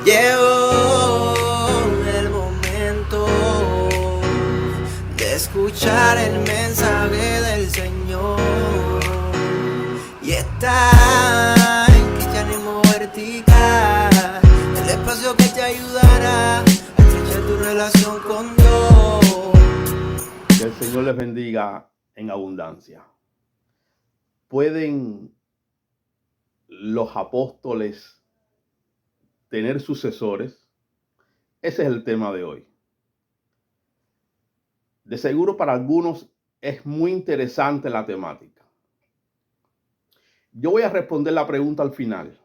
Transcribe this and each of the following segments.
Llegó el momento de escuchar el mensaje del Señor y está en Cristianismo Vertical, el espacio que te ayudará a estrechar tu relación con Dios. Que el Señor les bendiga en abundancia. ¿Pueden los apóstoles tener sucesores? Ese es el tema de hoy. De seguro para algunos es muy interesante la temática. Yo voy a responder la pregunta al final.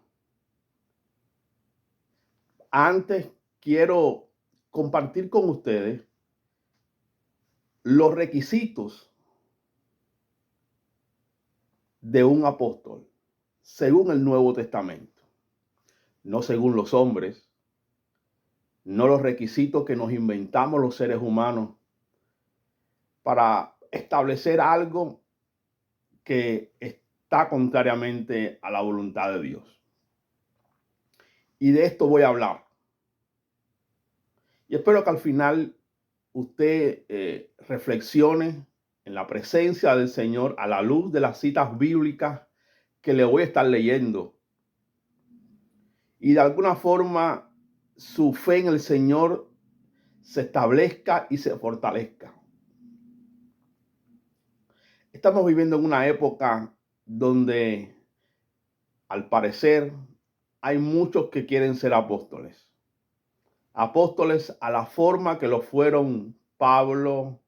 Antes quiero compartir con ustedes los requisitos de un apóstol según el Nuevo Testamento, no según los hombres, no los requisitos que nos inventamos los seres humanos para establecer algo que está contrariamente a la voluntad de Dios. Y de esto voy a hablar. Y espero que al final usted reflexione en la presencia del Señor a la luz de las citas bíblicas que le voy a estar leyendo. Y de alguna forma su fe en el Señor se establezca y se fortalezca. Estamos viviendo en una época donde, al parecer, hay muchos que quieren ser apóstoles. Apóstoles a la forma que lo fueron Pablo,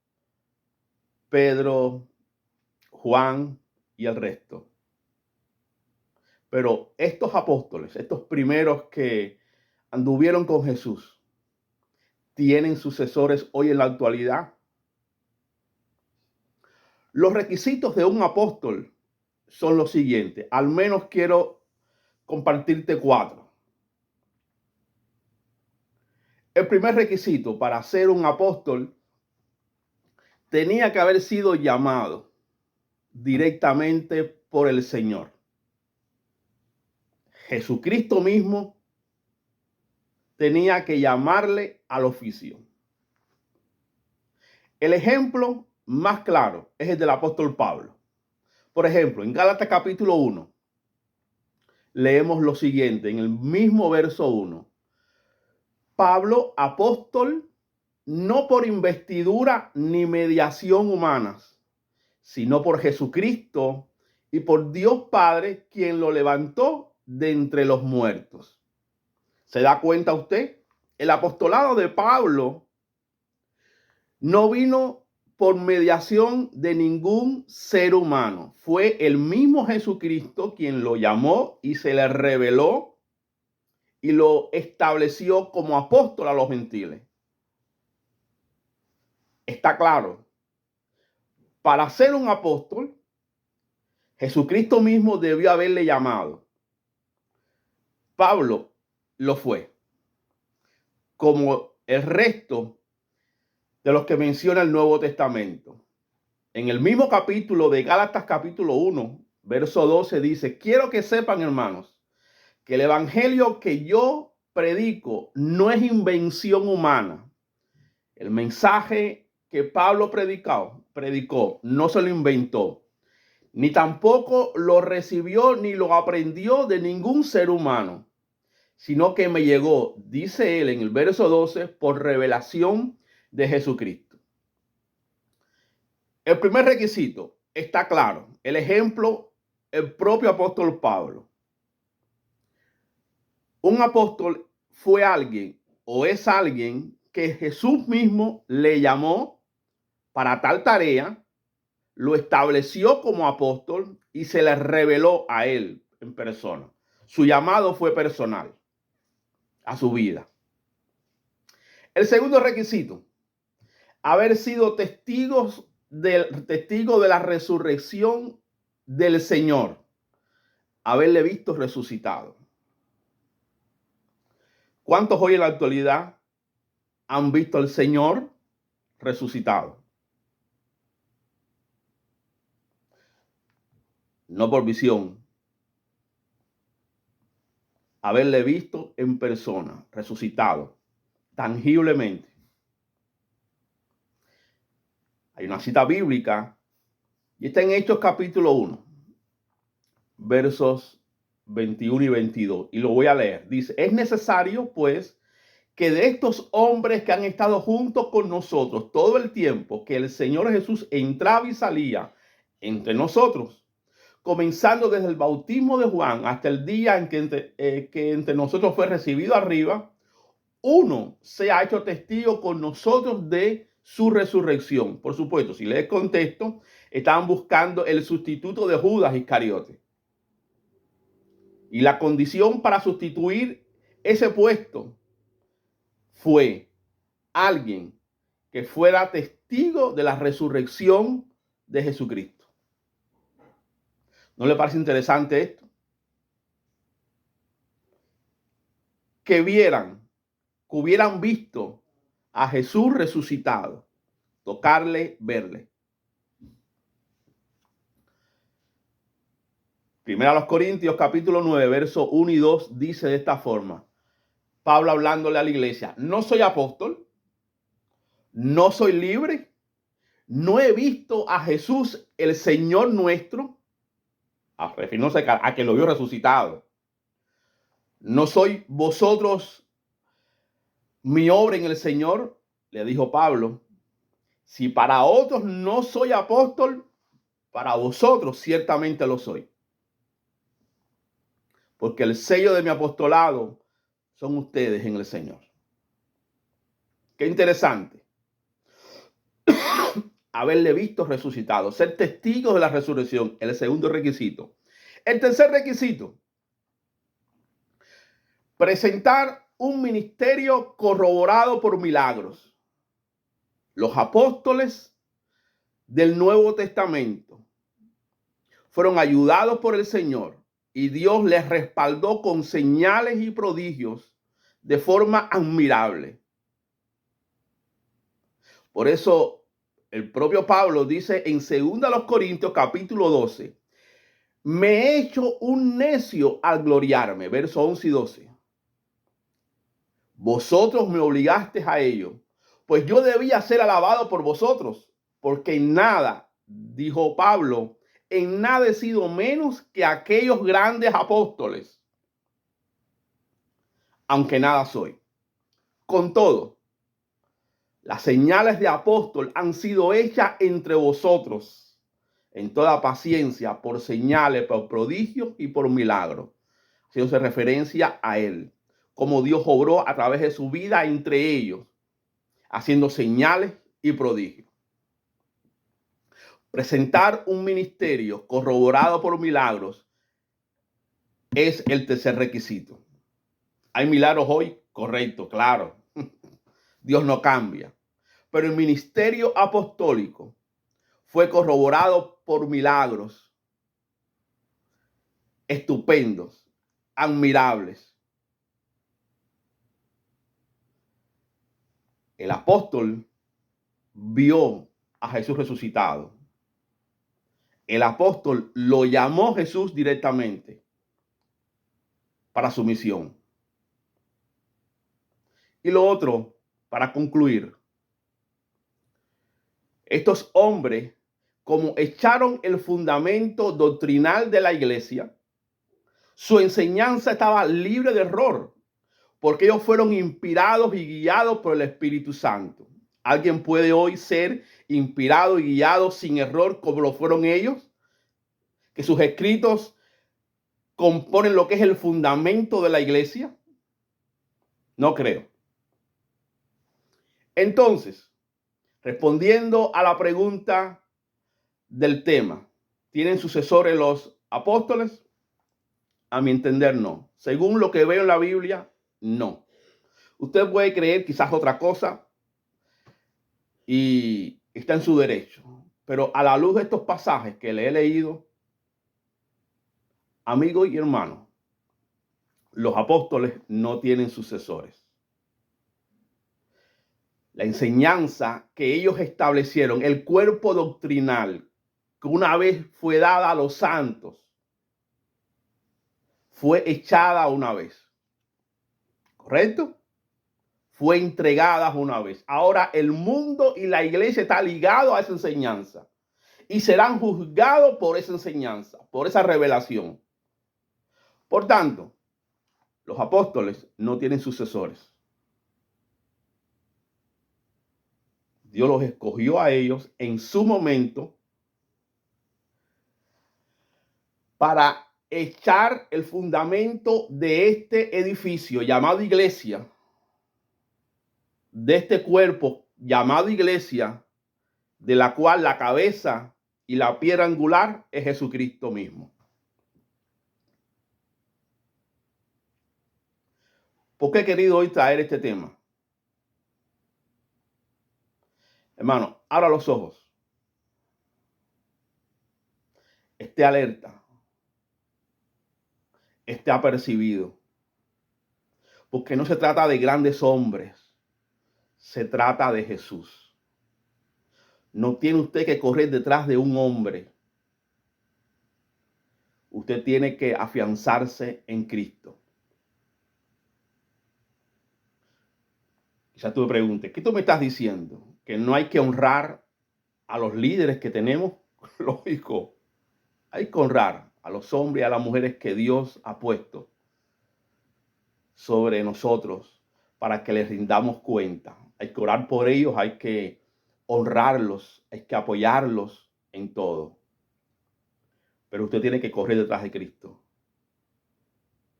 Pedro, Juan y el resto. Pero estos apóstoles, estos primeros que anduvieron con Jesús, ¿tienen sucesores hoy en la actualidad? Los requisitos de un apóstol son los siguientes. Al menos quiero compartirte 4. El primer requisito para ser un apóstol tenía que haber sido llamado directamente por el Señor. Jesucristo mismo tenía que llamarle al oficio. El ejemplo más claro es el del apóstol Pablo. Por ejemplo, en Gálatas capítulo 1, leemos lo siguiente, en el mismo verso 1. Pablo, apóstol, no por investidura ni mediación humanas, sino por Jesucristo y por Dios Padre, quien lo levantó de entre los muertos. ¿Se da cuenta usted? El apostolado de Pablo no vino por mediación de ningún ser humano. Fue el mismo Jesucristo quien lo llamó y se le reveló y lo estableció como apóstol a los gentiles. Está claro. Para ser un apóstol, Jesucristo mismo debió haberle llamado. Pablo lo fue, como el resto de los que menciona el Nuevo Testamento. En el mismo capítulo de Gálatas capítulo 1, verso 12 dice: quiero que sepan, hermanos, que el evangelio que yo predico no es invención humana. El mensaje que Pablo predicó no se lo inventó, ni tampoco lo recibió ni lo aprendió de ningún ser humano, sino que me llegó, dice él en el verso 12, por revelación de Jesucristo. El primer requisito está claro. El ejemplo, el propio apóstol Pablo. Un apóstol fue alguien o es alguien que Jesús mismo le llamó para tal tarea, lo estableció como apóstol y se le reveló a él en persona. Su llamado fue personal a su vida. El segundo requisito, haber sido testigo de la resurrección del Señor, haberle visto resucitado. ¿Cuántos hoy en la actualidad han visto al Señor resucitado? No por visión, haberle visto en persona, resucitado, tangiblemente. Hay una cita bíblica y está en Hechos capítulo 1, versos 21 y 22. Y lo voy a leer. Dice, es necesario, pues, que de estos hombres que han estado juntos con nosotros todo el tiempo que el Señor Jesús entraba y salía entre nosotros, comenzando desde el bautismo de Juan hasta el día en que entre nosotros fue recibido arriba, uno se ha hecho testigo con nosotros de su resurrección. Por supuesto, si lees contexto, estaban buscando el sustituto de Judas Iscariote. Y la condición para sustituir ese puesto fue alguien que fuera testigo de la resurrección de Jesucristo. ¿No le parece interesante esto? Que hubieran visto a Jesús resucitado, tocarle, verle. Primera a los Corintios capítulo 9, verso 1 y 2 dice de esta forma. Pablo hablándole a la iglesia, no soy apóstol, no soy libre, no he visto a Jesús el Señor nuestro, refiriéndose a que lo vio resucitado. No soy vosotros mi obra en el Señor, le dijo Pablo. Si para otros no soy apóstol, para vosotros ciertamente lo soy. Porque el sello de mi apostolado son ustedes en el Señor. Qué interesante. Haberle visto resucitado, ser testigos de la resurrección, el segundo requisito. El tercer requisito, presentar un ministerio corroborado por milagros. Los apóstoles del Nuevo Testamento fueron ayudados por el Señor y Dios les respaldó con señales y prodigios de forma admirable. Por eso el propio Pablo dice en 2 Corintios capítulo 12, me he hecho un necio al gloriarme, versos 11 y 12. Vosotros me obligasteis a ello, pues yo debía ser alabado por vosotros, porque en nada, dijo Pablo, en nada he sido menos que aquellos grandes apóstoles, aunque nada soy. Con todo, las señales de apóstol han sido hechas entre vosotros en toda paciencia, por señales, por prodigios y por milagros, haciéndose referencia a él, como Dios obró a través de su vida entre ellos, haciendo señales y prodigios. Presentar un ministerio corroborado por milagros es el tercer requisito. ¿Hay milagros hoy? Correcto, claro. Dios no cambia. Pero el ministerio apostólico fue corroborado por milagros estupendos, admirables. El apóstol vio a Jesús resucitado. El apóstol lo llamó Jesús directamente para su misión. Y lo otro, para concluir, estos hombres, como echaron el fundamento doctrinal de la iglesia, su enseñanza estaba libre de error, porque ellos fueron inspirados y guiados por el Espíritu Santo. ¿Alguien puede hoy ser inspirado y guiado sin error como lo fueron ellos? Que sus escritos componen lo que es el fundamento de la iglesia. No creo. Entonces, respondiendo a la pregunta del tema, ¿tienen sucesores los apóstoles? A mi entender, no. Según lo que veo en la Biblia, no. Usted puede creer quizás otra cosa y está en su derecho. Pero a la luz de estos pasajes que le he leído, amigos y hermanos, los apóstoles no tienen sucesores. La enseñanza que ellos establecieron, el cuerpo doctrinal que una vez fue dada a los santos, fue echada una vez. ¿Correcto? Fue entregada una vez. Ahora el mundo y la iglesia están ligados a esa enseñanza y serán juzgados por esa enseñanza, por esa revelación. Por tanto, los apóstoles no tienen sucesores. Dios los escogió a ellos en su momento para echar el fundamento de este edificio llamado iglesia, de este cuerpo llamado iglesia, de la cual la cabeza y la piedra angular es Jesucristo mismo. ¿Por qué he querido hoy traer este tema? Hermano, abra los ojos. Esté alerta. Esté apercibido. Porque no se trata de grandes hombres. Se trata de Jesús. No tiene usted que correr detrás de un hombre. Usted tiene que afianzarse en Cristo. Quizás tú me preguntes, ¿qué tú me estás diciendo? ¿Que no hay que honrar a los líderes que tenemos? Lógico, hay que honrar a los hombres y a las mujeres que Dios ha puesto sobre nosotros para que les rindamos cuenta. Hay que orar por ellos, hay que honrarlos, hay que apoyarlos en todo. Pero usted tiene que correr detrás de Cristo.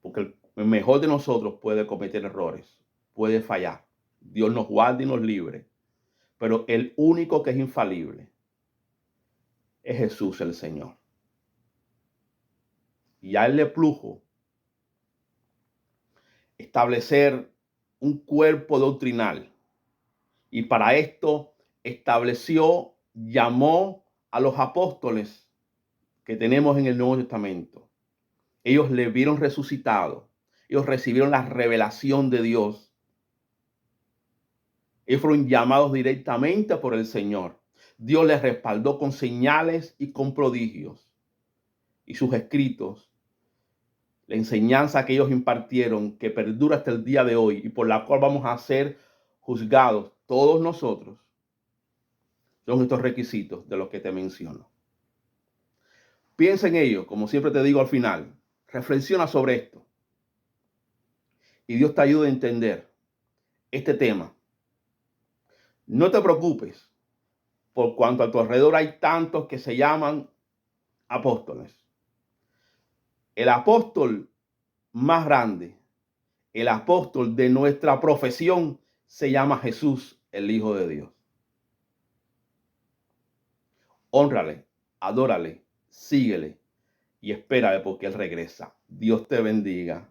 Porque el mejor de nosotros puede cometer errores, puede fallar. Dios nos guarde y nos libre. Pero el único que es infalible es Jesús el Señor. Y a Él le plujo establecer un cuerpo doctrinal. Y para esto estableció, llamó a los apóstoles que tenemos en el Nuevo Testamento. Ellos le vieron resucitado. Ellos recibieron la revelación de Dios. Ellos fueron llamados directamente por el Señor. Dios les respaldó con señales y con prodigios. Y sus escritos, la enseñanza que ellos impartieron, que perdura hasta el día de hoy y por la cual vamos a ser juzgados todos nosotros, son estos requisitos de los que te menciono. Piensa en ello, como siempre te digo al final. Reflexiona sobre esto. Y Dios te ayude a entender este tema. No te preocupes, por cuanto a tu alrededor hay tantos que se llaman apóstoles. El apóstol más grande, el apóstol de nuestra profesión, se llama Jesús, el Hijo de Dios. Hónrale, adórale, síguele y espérale porque Él regresa. Dios te bendiga.